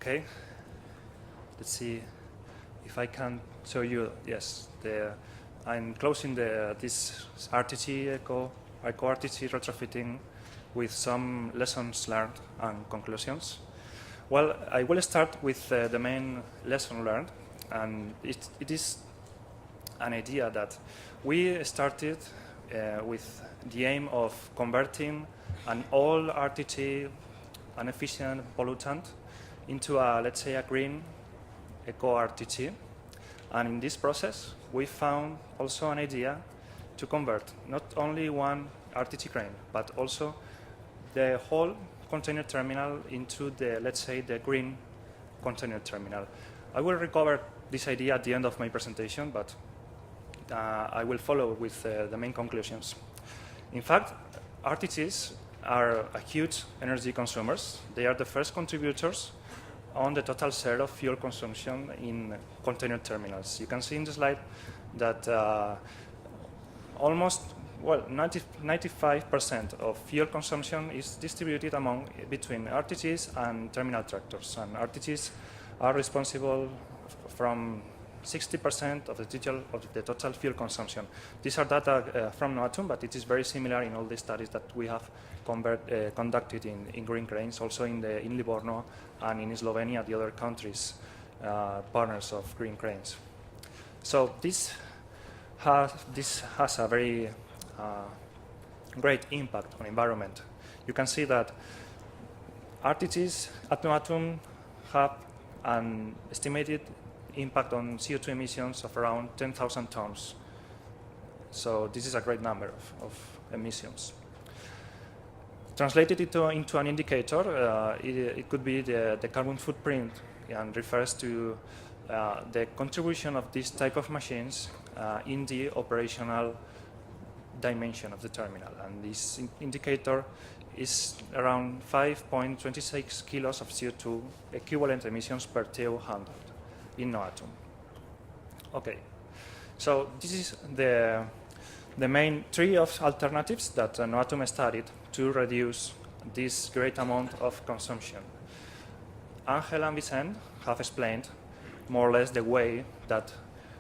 Okay, let's see if I can show you. Yes, I'm closing this RTG ECO-RTG retrofitting with some lessons learned and conclusions. Well, I will start with the main lesson learned, and it is an idea that we started with the aim of converting an old RTG, an efficient pollutant, into let's say, a green ECO-RTG. And in this process, we found also an idea to convert not only one RTG crane, but also the whole container terminal into let's say, the green container terminal. I will recover this idea at the end of my presentation, but I will follow with the main conclusions. In fact, RTGs are a huge energy consumers. They are the first contributors on the total share of fuel consumption in container terminals. You can see in the slide that almost 95% of fuel consumption is distributed between RTGs and terminal tractors. And RTGs are responsible from 60% of the total fuel consumption. These are data from Noatum, but it is very similar in all the studies that we have conducted in Greencranes, also in Livorno and in Slovenia, the other countries, partners of Greencranes. So this has a very great impact on environment. You can see that RTGs at Noatum have an estimated impact on CO2 emissions of around 10,000 tons. So this is a great number of emissions. Translated into an indicator, it could be the carbon footprint, and refers to the contribution of this type of machines in the operational dimension of the terminal. And this indicator is around 5.26 kilos of CO2 equivalent emissions per TEU handled in Noatum. Okay, so this is the main three of alternatives that Noatum studied to reduce this great amount of consumption. Angel and Vicente have explained more or less the way that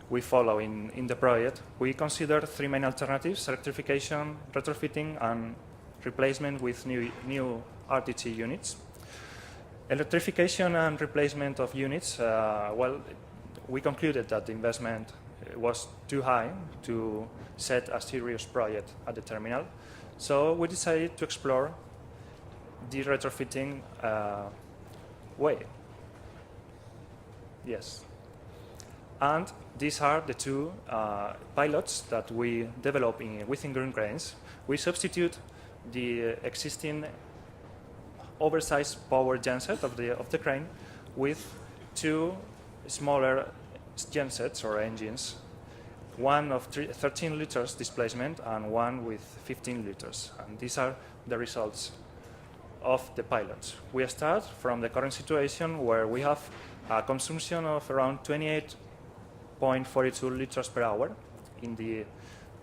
we follow in the project. We consider three main alternatives: electrification, retrofitting, and replacement with new RTG units. Electrification and replacement of units, well, we concluded that the investment was too high to set a serious project at the terminal. So we decided to explore the retrofitting way. Yes. And these are the two pilots that we develop within Greencranes. We substitute the existing oversized power genset of the crane with two smaller gensets or engines, one of 13 liters displacement and one with 15 liters. And these are the results of the pilots. We start from the current situation where we have a consumption of around 28.42 liters per hour in the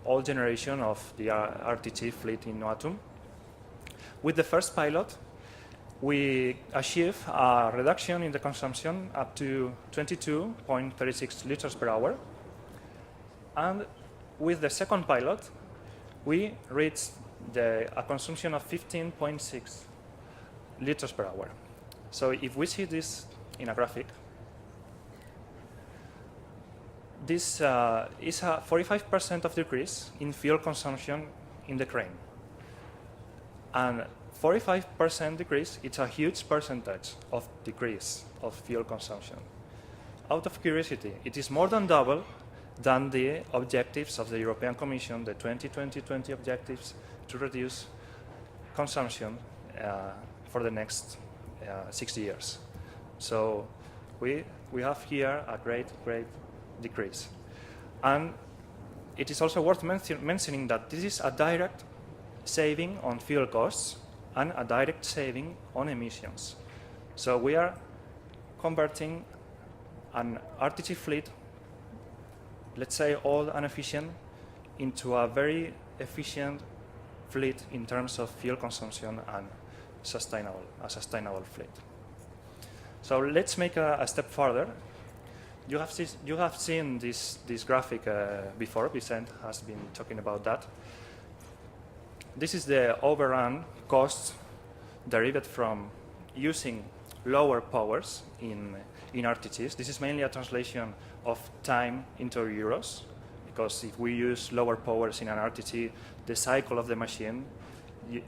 old generation of the RTG fleet in Noatum. With the first pilot, we achieve a reduction in the consumption up to 22.36 liters per hour. And with the second pilot, we reach a consumption of 15.6 liters per hour. So if we see this in a graphic, this is a 45% of decrease in fuel consumption in the crane. And 45% decrease, it's a huge percentage of decrease of fuel consumption. Out of curiosity, it is more than double than the objectives of the European Commission, the 2020 objectives to reduce consumption for the next 60 years. So we have here a great decrease. And it is also worth mentioning that this is a direct saving on fuel costs and a direct saving on emissions. So we are converting an RTG fleet, let's say old and efficient, into a very efficient fleet in terms of fuel consumption and a sustainable fleet. So let's make a step further. You have seen this graphic before. Vicente has been talking about that. This is the overrun cost derived from using lower powers in RTGs. This is mainly a translation of time into euros, because if we use lower powers in an RTG, the cycle of the machine,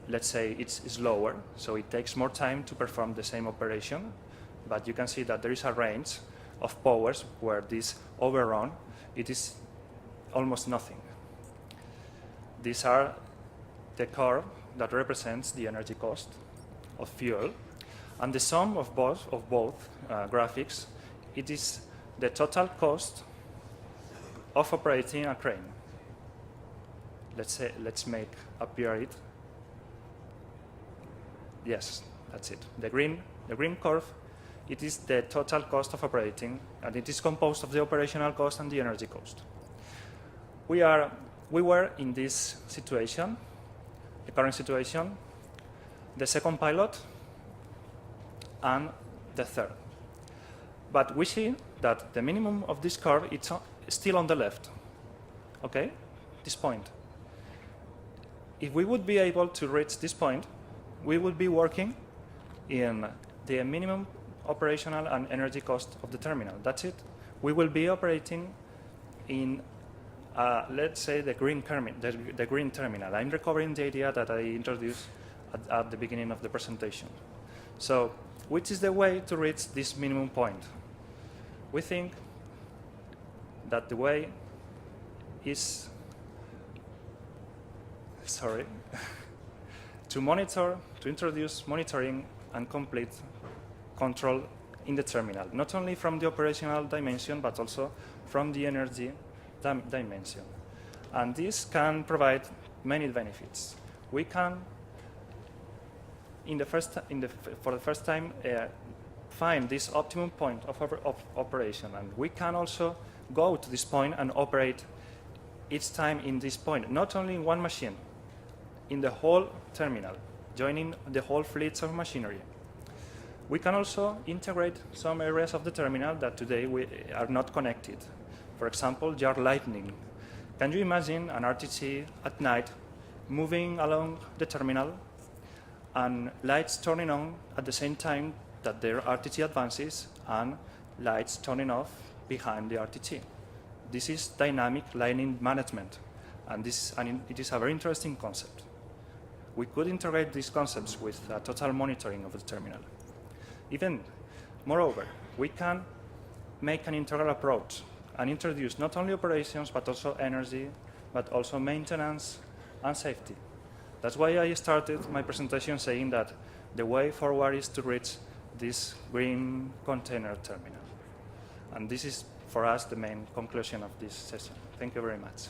let's say it's slower, so it takes more time to perform the same operation. But you can see that there is a range of powers where this overrun, it is almost nothing. These are the curve that represents the energy cost of fuel, and the sum of both graphics, it is the total cost of operating a crane. Let's make appear it. Yes, that's it. The green curve, it is the total cost of operating, and it is composed of the operational cost and the energy cost. We were in this situation, the current situation, the second pilot, and the third. But we see that the minimum of this curve is still on the left, okay? This point. If we would be able to reach this point, we would be working in the minimum operational and energy cost of the terminal. That's it. We will be operating in, let's say, the green terminal. I'm recovering the idea that I introduced at the beginning of the presentation. So, which is the way to reach this minimum point? We think that the way is, to introduce monitoring and complete control in the terminal, not only from the operational dimension, but also from the energy dimension. And this can provide many benefits. We can, for the first time, find this optimum point of operation, and we can also go to this point and operate each time in this point, not only in one machine, in the whole terminal, joining the whole fleets of machinery. We can also integrate some areas of the terminal that today are not connected. For example, yard lighting. Can you imagine an RTG at night moving along the terminal and lights turning on at the same time that their RTG advances and lights turning off behind the RTG? This is dynamic lighting management, and it is a very interesting concept. We could integrate these concepts with total monitoring of the terminal. Even moreover, we can make an integral approach and introduce not only operations but also energy, but also maintenance and safety. That's why I started my presentation saying that the way forward is to reach this green container terminal. And this is, for us, the main conclusion of this session. Thank you very much.